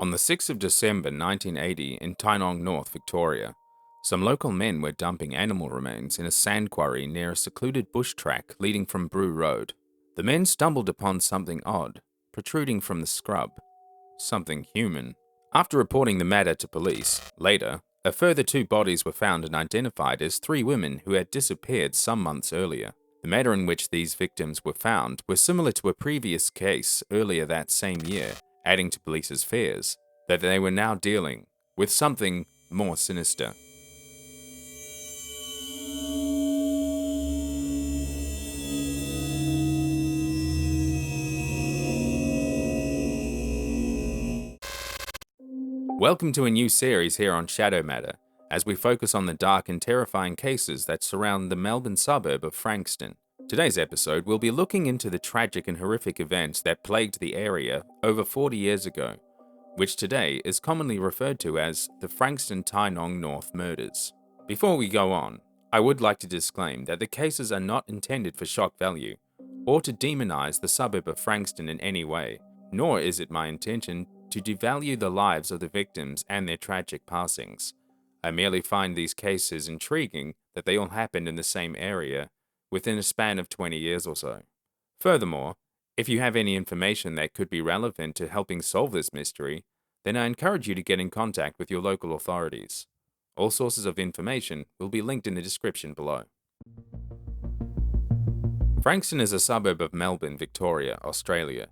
On the 6th of December 1980 in Tynong North, Victoria, some local men were dumping animal remains in a sand quarry near a secluded bush track leading from Brew Road. The men stumbled upon something odd, protruding from the scrub. Something human. After reporting the matter to police, later, a further 2 bodies were found and identified as 3 women who had disappeared some months earlier. The manner in which these victims were found was similar to a previous case earlier that same year, adding to police's fears that they were now dealing with something more sinister. Welcome to a new series here on Shadow Matter, as we focus on the dark and terrifying cases that surround the Melbourne suburb of Frankston. Today's episode will be looking into the tragic and horrific events that plagued the area over 40 years ago, which today is commonly referred to as the Frankston Tynong North Murders. Before we go on, I would like to disclaim that the cases are not intended for shock value or to demonize the suburb of Frankston in any way, nor is it my intention to devalue the lives of the victims and their tragic passings. I merely find these cases intriguing that they all happened in the same area within a span of 20 years or so. Furthermore, if you have any information that could be relevant to helping solve this mystery, then I encourage you to get in contact with your local authorities. All sources of information will be linked in the description below. Frankston is a suburb of Melbourne, Victoria, Australia,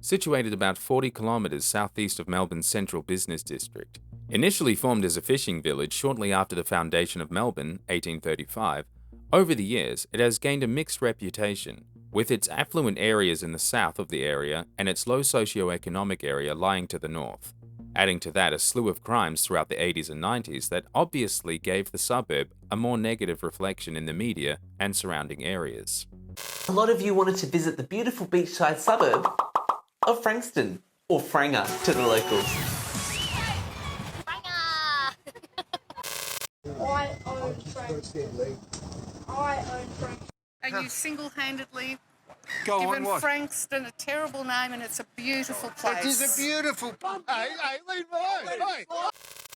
situated about 40 kilometres southeast of Melbourne's central business district. Initially formed as a fishing village shortly after the foundation of Melbourne, 1835, over the years it has gained a mixed reputation, with its affluent areas in the south of the area and its low socio-economic area lying to the north. Adding to that a slew of crimes throughout the 80s and 90s that obviously gave the suburb a more negative reflection in the media and surrounding areas. A lot of you wanted to visit the beautiful beachside suburb of Frankston, or Franga to the locals. I own Frankston. I own Frankston. And you single-handedly Go given on, what? Frankston a terrible name, and it's a beautiful place. It is a beautiful... Hey, leave me alone. Hey.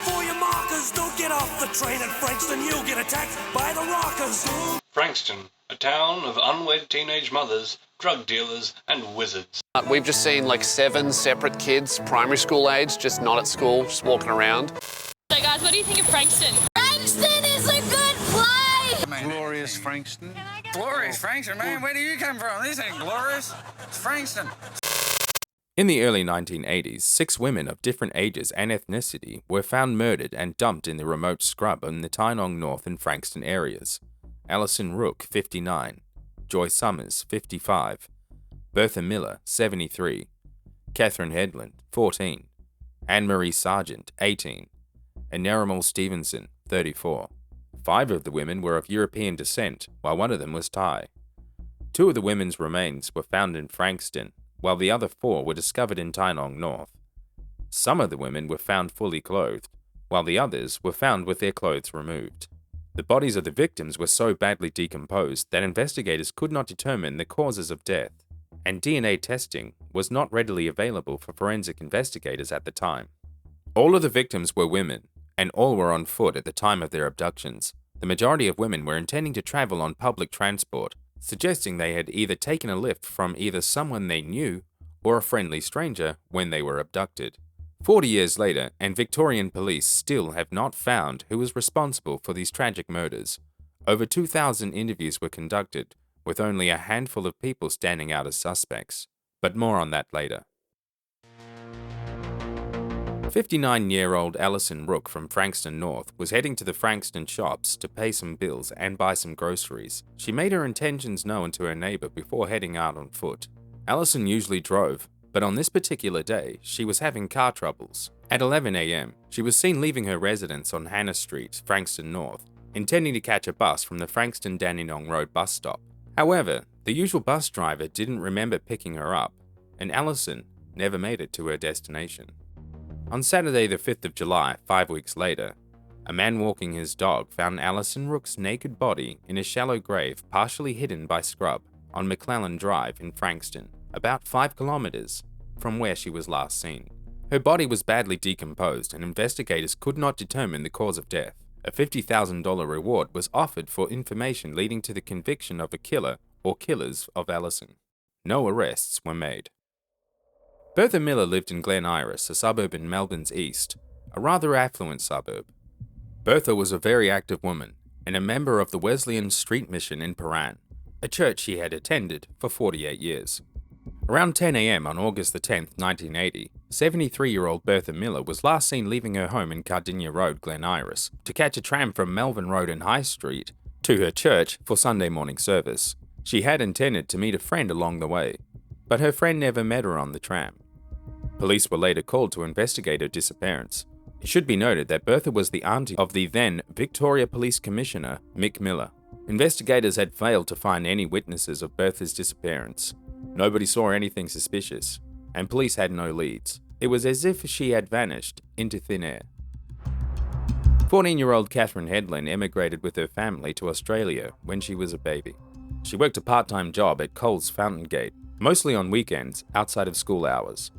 For your markers, don't get off the train at Frankston, you'll get attacked by the rockers. Frankston, a town of unwed teenage mothers, drug dealers, and wizards. We've just seen like 7 separate kids, primary school age, just not at school, just walking around. So guys, what do you think of Frankston? Frankston is a good place! Glorious Frankston. Glorious Frankston, man, where do you come from? This ain't glorious. It's Frankston. In the early 1980s, 6 women of different ages and ethnicity were found murdered and dumped in the remote scrub in the Tynong North and Frankston areas. Allison Rooke, 59, Joy Summers, 55, Bertha Miller, 73, Catherine Headland, 14, Anne-Marie Sargent, 18, and Narumol Stephenson, 34. 5 of the women were of European descent, while one of them was Thai. 2 of the women's remains were found in Frankston, while the other 4 were discovered in Tynong North. Some of the women were found fully clothed, while the others were found with their clothes removed. The bodies of the victims were so badly decomposed that investigators could not determine the causes of death, and DNA testing was not readily available for forensic investigators at the time. All of the victims were women, and all were on foot at the time of their abductions. The majority of women were intending to travel on public transport, suggesting they had either taken a lift from either someone they knew or a friendly stranger when they were abducted. 40 years later, and Victorian police still have not found who was responsible for these tragic murders. Over 2,000 interviews were conducted, with only a handful of people standing out as suspects. But more on that later. 59-year-old Allison Rooke from Frankston North was heading to the Frankston shops to pay some bills and buy some groceries. She made her intentions known to her neighbor before heading out on foot. Allison usually drove, but on this particular day, she was having car troubles. At 11 a.m., she was seen leaving her residence on Hannah Street, Frankston North, intending to catch a bus from the Frankston-Dandenong Road bus stop. However, the usual bus driver didn't remember picking her up, and Allison never made it to her destination. On Saturday the 5th of July, 5 weeks later, a man walking his dog found Allison Rooke's naked body in a shallow grave partially hidden by scrub on McClellan Drive in Frankston, about 5 kilometres from where she was last seen. Her body was badly decomposed and investigators could not determine the cause of death. A $50,000 reward was offered for information leading to the conviction of a killer or killers of Allison. No arrests were made. Bertha Miller lived in Glen Iris, a suburb in Melbourne's east, a rather affluent suburb. Bertha was a very active woman and a member of the Wesleyan Street Mission in Paran, a church she had attended for 48 years. Around 10 a.m. on August the 10th, 1980, 73-year-old Bertha Miller was last seen leaving her home in Cardinia Road, Glen Iris, to catch a tram from Melbourne Road and High Street to her church for Sunday morning service. She had intended to meet a friend along the way, but her friend never met her on the tram. Police were later called to investigate her disappearance. It should be noted that Bertha was the auntie of the then Victoria Police Commissioner, Mick Miller. Investigators had failed to find any witnesses of Bertha's disappearance. Nobody saw anything suspicious, and police had no leads. It was as if she had vanished into thin air. 14-year-old Catherine Headland emigrated with her family to Australia when she was a baby. She worked a part-time job at Coles Fountain Gate, mostly on weekends outside of school hours.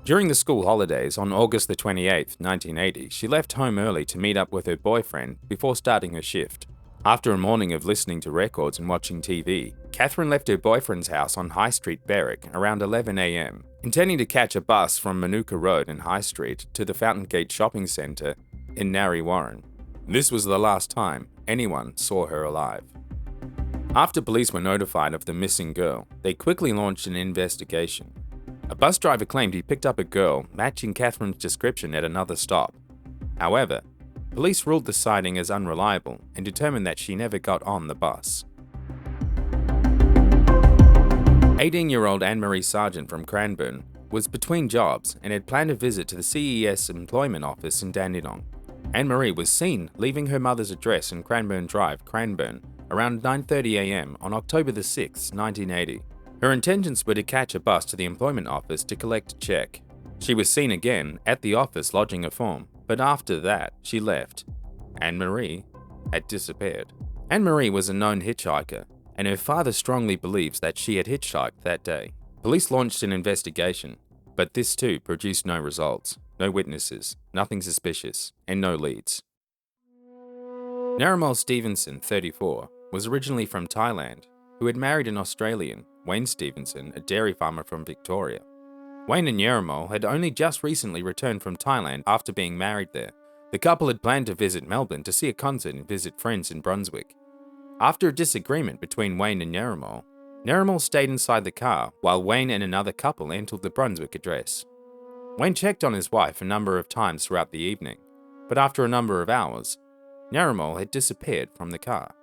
During the school holidays on August the 28th, 1980, she left home early to meet up with her boyfriend before starting her shift. After a morning of listening to records and watching TV, Catherine left her boyfriend's house on High Street, Berwick, around 11 a.m, intending to catch a bus from Manuka Road and High Street to the Fountain Gate Shopping Centre in Narre Warren. This was the last time anyone saw her alive. After police were notified of the missing girl, they quickly launched an investigation. A bus driver claimed he picked up a girl matching Catherine's description at another stop. However, police ruled the sighting as unreliable and determined that she never got on the bus. 18-year-old Anne-Marie Sargent from Cranbourne was between jobs and had planned a visit to the CES employment office in Dandenong. Anne-Marie was seen leaving her mother's address in Cranbourne Drive, Cranbourne, around 9:30 a.m. on October the 6th, 1980. Her intentions were to catch a bus to the employment office to collect a cheque. She was seen again at the office lodging a form, but after that, she left. Anne-Marie had disappeared. Anne-Marie was a known hitchhiker, and her father strongly believes that she had hitchhiked that day. Police launched an investigation, but this too produced no results, no witnesses, nothing suspicious, and no leads. Narumol Stephenson, 34, was originally from Thailand, who had married an Australian, Wayne Stephenson, a dairy farmer from Victoria. Wayne and Narumol had only just recently returned from Thailand after being married there. The couple had planned to visit Melbourne to see a concert and visit friends in Brunswick. After a disagreement between Wayne and Narumol, Narumol stayed inside the car while Wayne and another couple entered the Brunswick address. Wayne checked on his wife a number of times throughout the evening, but after a number of hours, Narumol had disappeared from the car.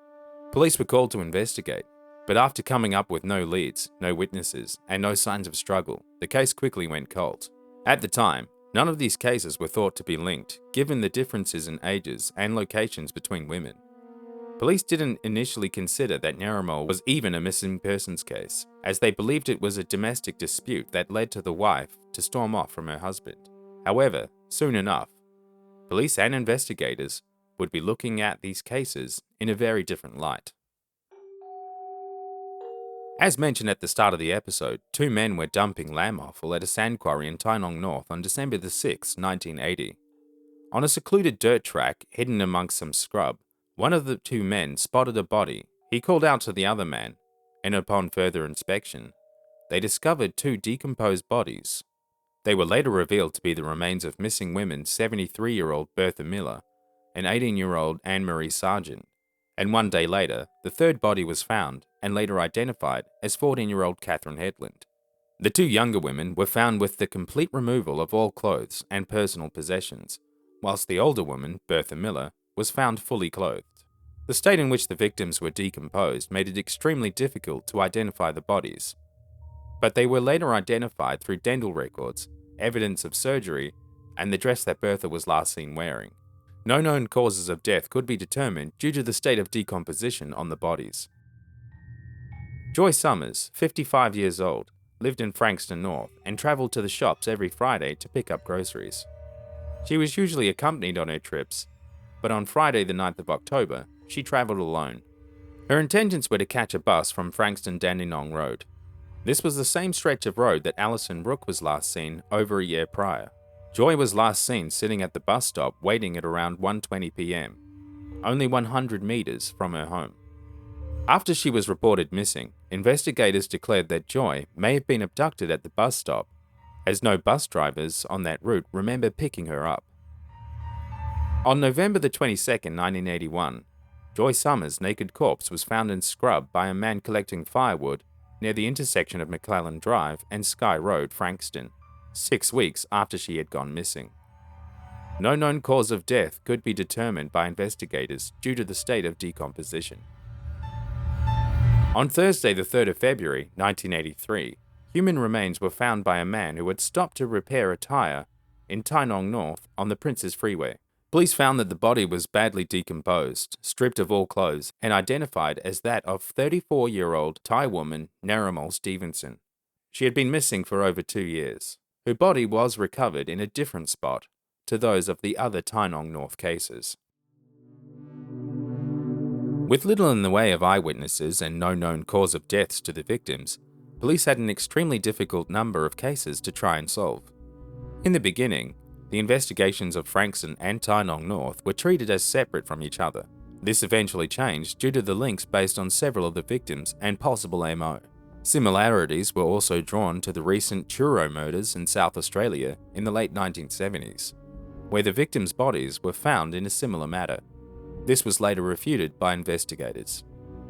Police were called to investigate, but after coming up with no leads, no witnesses, and no signs of struggle, the case quickly went cold. At the time, none of these cases were thought to be linked, given the differences in ages and locations between women. Police didn't initially consider that Narumol was even a missing persons case, as they believed it was a domestic dispute that led to the wife to storm off from her husband. However, soon enough, police and investigators would be looking at these cases in a very different light. As mentioned at the start of the episode, two men were dumping lamb offal at a sand quarry in Tynong North on December the 6th, 1980. On a secluded dirt track hidden amongst some scrub, one of the two men spotted a body. He called out to the other man, and upon further inspection, they discovered two decomposed bodies. They were later revealed to be the remains of missing women 73-year-old Bertha Miller and 18-year-old Anne-Marie Sargent, and 1 day later, the third body was found and later identified as 14-year-old Catherine Headland. The two younger women were found with the complete removal of all clothes and personal possessions, whilst the older woman, Bertha Miller, was found fully clothed. The state in which the victims were decomposed made it extremely difficult to identify the bodies, but they were later identified through dental records, evidence of surgery, and the dress that Bertha was last seen wearing. No known causes of death could be determined due to the state of decomposition on the bodies. Joy Summers, 55 years old, lived in Frankston North and travelled to the shops every Friday to pick up groceries. She was usually accompanied on her trips, but on Friday the 9th of October, she travelled alone. Her intentions were to catch a bus from Frankston Dandenong Road. This was the same stretch of road that Allison Rooke was last seen over a year prior. Joy was last seen sitting at the bus stop waiting at around 1:20 p.m, only 100 meters from her home. After she was reported missing, investigators declared that Joy may have been abducted at the bus stop, as no bus drivers on that route remember picking her up. On November the 22nd, 1981, Joy Summers' naked corpse was found in scrub by a man collecting firewood near the intersection of McClellan Drive and Sky Road, Frankston, 6 weeks after she had gone missing. No known cause of death could be determined by investigators due to the state of decomposition. On Thursday, the 3rd of February, 1983, human remains were found by a man who had stopped to repair a tire in Tynong North on the Princes Freeway. Police found that the body was badly decomposed, stripped of all clothes, and identified as that of 34-year-old Thai woman Narumol Stephenson. She had been missing for over 2 years. Her body was recovered in a different spot to those of the other Tynong North cases. With little in the way of eyewitnesses and no known cause of deaths to the victims, police had an extremely difficult number of cases to try and solve. In the beginning, the investigations of Frankston and Tynong North were treated as separate from each other. This eventually changed due to the links based on several of the victims and possible MO. Similarities were also drawn to the recent Truro Murders in South Australia in the late 1970s, where the victims' bodies were found in a similar manner. This was later refuted by investigators.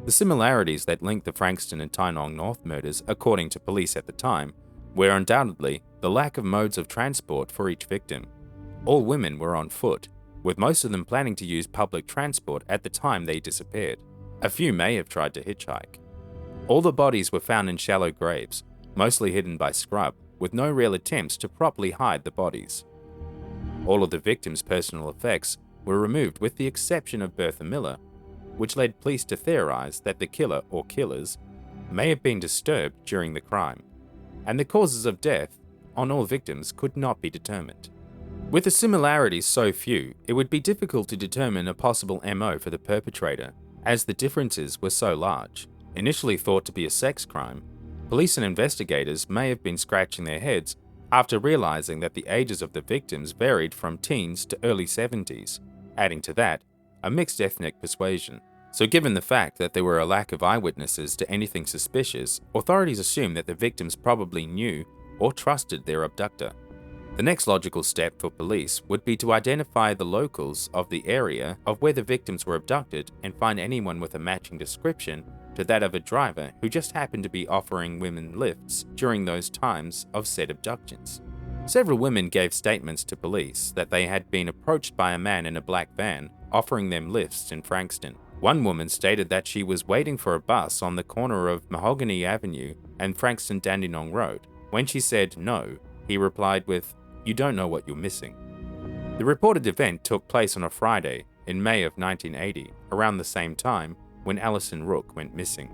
The similarities that linked the Frankston and Tynong North murders, according to police at the time, were undoubtedly the lack of modes of transport for each victim. All women were on foot, with most of them planning to use public transport at the time they disappeared. A few may have tried to hitchhike. All the bodies were found in shallow graves, mostly hidden by scrub, with no real attempts to properly hide the bodies. All of the victims' personal effects were removed with the exception of Bertha Miller, which led police to theorize that the killer or killers may have been disturbed during the crime, and the causes of death on all victims could not be determined. With the similarities so few, it would be difficult to determine a possible MO for the perpetrator, as the differences were so large. Initially thought to be a sex crime, police and investigators may have been scratching their heads after realizing that the ages of the victims varied from teens to early 70s, adding to that, a mixed ethnic persuasion. So given the fact that there were a lack of eyewitnesses to anything suspicious, authorities assumed that the victims probably knew or trusted their abductor. The next logical step for police would be to identify the locals of the area of where the victims were abducted and find anyone with a matching description to that of a driver who just happened to be offering women lifts during those times of said abductions. Several women gave statements to police that they had been approached by a man in a black van offering them lifts in Frankston. One woman stated that she was waiting for a bus on the corner of Mahogany Avenue and Frankston Dandenong Road. When she said no, he replied with, "You don't know what you're missing." The reported event took place on a Friday in May of 1980, around the same time when Allison Rooke went missing.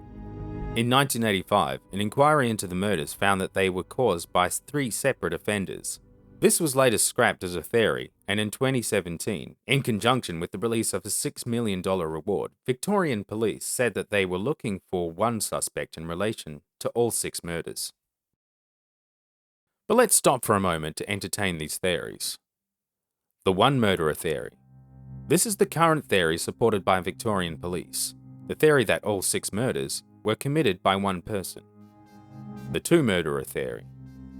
In 1985, an inquiry into the murders found that they were caused by 3 separate offenders. This was later scrapped as a theory, and in 2017, in conjunction with the release of a $6 million reward, Victorian police said that they were looking for one suspect in relation to all 6 murders. But let's stop for a moment to entertain these theories. The one murderer theory. This is the current theory supported by Victorian police, the theory that all 6 murders were committed by one person. The two murderer theory.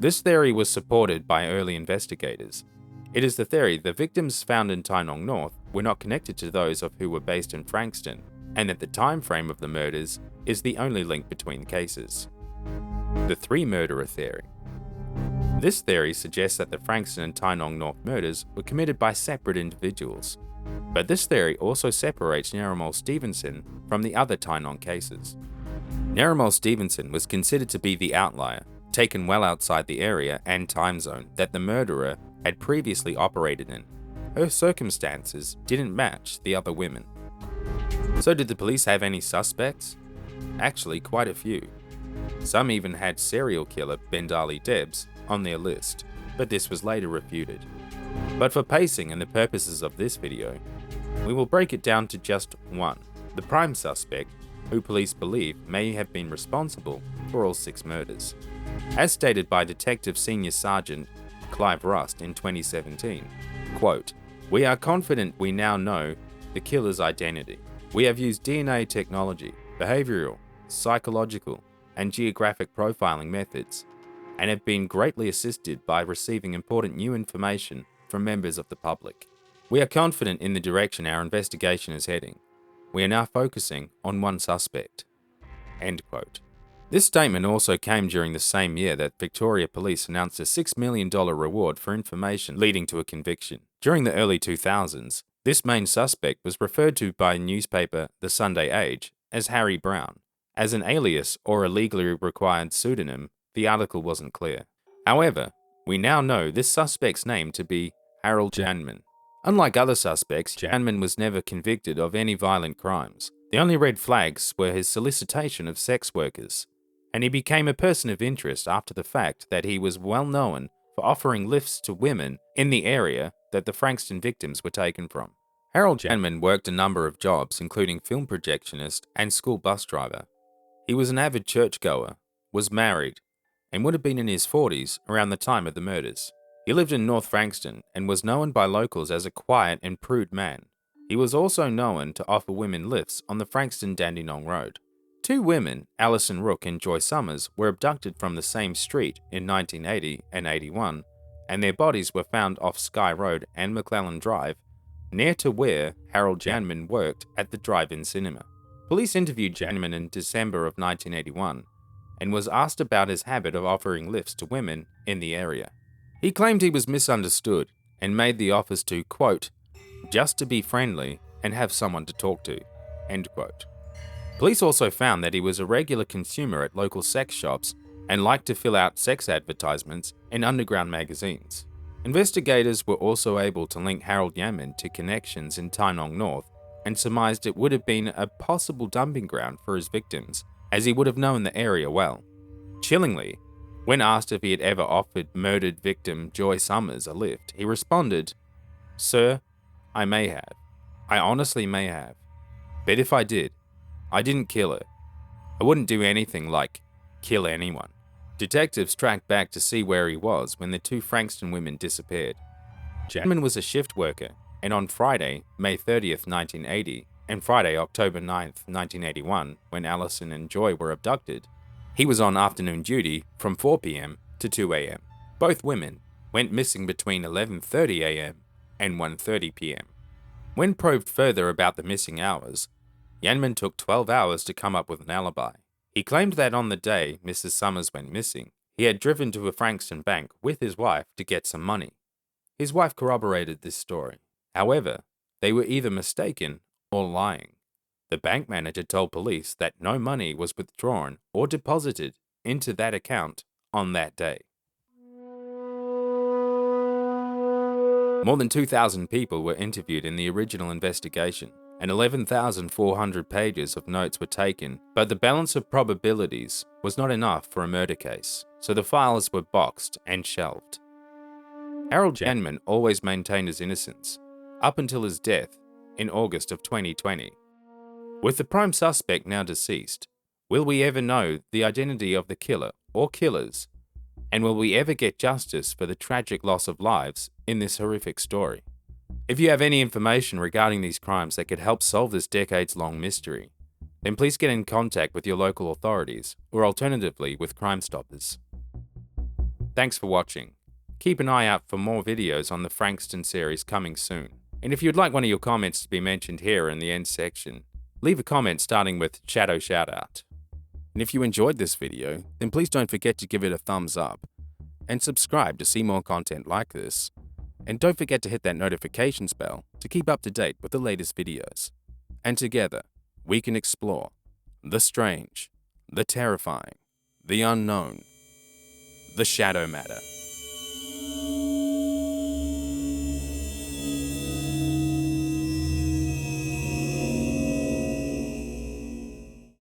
This theory was supported by early investigators. It is the theory the victims found in Tynong North were not connected to those of who were based in Frankston, and that the time frame of the murders is the only link between cases. The 3 murderer theory. This theory suggests that the Frankston and Tynong North murders were committed by separate individuals, but this theory also separates Narumol Stephenson from the other Tynong cases. Narumol Stephenson was considered to be the outlier, taken well outside the area and time zone that the murderer had previously operated in. Her circumstances didn't match the other women. So did the police have any suspects? Actually, quite a few. Some even had serial killer Bendali Debs on their list, but this was later refuted. But for pacing and the purposes of this video, we will break it down to just one, the prime suspect, who police believe may have been responsible for all 6 murders. As stated by Detective Senior Sergeant Clive Rust in 2017. Quote, "We are confident we now know the killer's identity. We have used DNA technology, behavioral, psychological, and geographic profiling methods, and have been greatly assisted by receiving important new information from members of the public. We are confident in the direction our investigation is heading. We are now focusing on one suspect." End quote. This statement also came during the same year that Victoria Police announced a $6 million reward for information leading to a conviction. During the early 2000s, this main suspect was referred to by newspaper The Sunday Age as Harry Brown. As an alias or a legally required pseudonym, the article wasn't clear. However, we now know this suspect's name to be Harold Janman. Unlike other suspects, Janman was never convicted of any violent crimes. The only red flags were his solicitation of sex workers, and he became a person of interest after the fact that he was well known for offering lifts to women in the area that the Frankston victims were taken from. Harold Janman worked a number of jobs, including film projectionist and school bus driver. He was an avid churchgoer, was married, and would have been in his 40s around the time of the murders. He lived in North Frankston and was known by locals as a quiet and prude man. He was also known to offer women lifts on the Frankston-Dandenong Road. Two women, Allison Rooke and Joy Summers, were abducted from the same street in 1980 and 81, and their bodies were found off Sky Road and McClellan Drive, near to where Harold Janman worked at the drive-in cinema. Police interviewed Janman in December of 1981 and was asked about his habit of offering lifts to women in the area. He claimed he was misunderstood and made the offers to, quote, "just to be friendly and have someone to talk to," end quote. Police also found that he was a regular consumer at local sex shops and liked to fill out sex advertisements in underground magazines. Investigators were also able to link Harold Janman to connections in Tynong North and surmised it would have been a possible dumping ground for his victims, as he would have known the area well. Chillingly, when asked if he had ever offered murdered victim Joy Summers a lift, he responded, "Sir, I may have. I honestly may have. But if I did, I didn't kill her. I wouldn't do anything like kill anyone." Detectives tracked back to see where he was when the two Frankston women disappeared. Janman was a shift worker, and on Friday, May 30th, 1980, and Friday, October 9th, 1981, when Allison and Joy were abducted, he was on afternoon duty from 4 p.m. to 2 a.m. Both women went missing between 11:30 a.m. and 1:30 p.m. When probed further about the missing hours, Janman took 12 hours to come up with an alibi. He claimed that on the day Mrs. Summers went missing, he had driven to a Frankston bank with his wife to get some money. His wife corroborated this story. However, they were either mistaken or lying. The bank manager told police that no money was withdrawn or deposited into that account on that day. More than 2,000 people were interviewed in the original investigation, and 11,400 pages of notes were taken, but the balance of probabilities was not enough for a murder case, so the files were boxed and shelved. Harold Janman always maintained his innocence, up until his death in August of 2020. With the prime suspect now deceased, will we ever know the identity of the killer or killers? And will we ever get justice for the tragic loss of lives in this horrific story? If you have any information regarding these crimes that could help solve this decades-long mystery, then please get in contact with your local authorities or alternatively with Crime Stoppers. Thanks for watching. Keep an eye out for more videos on the Frankston series coming soon. And if you'd like one of your comments to be mentioned here in the end section, leave a comment starting with Shadow Shoutout. And if you enjoyed this video, then please don't forget to give it a thumbs up and subscribe to see more content like this. And don't forget to hit that notifications bell to keep up to date with the latest videos. And together, we can explore the strange, the terrifying, the unknown, the shadow matter.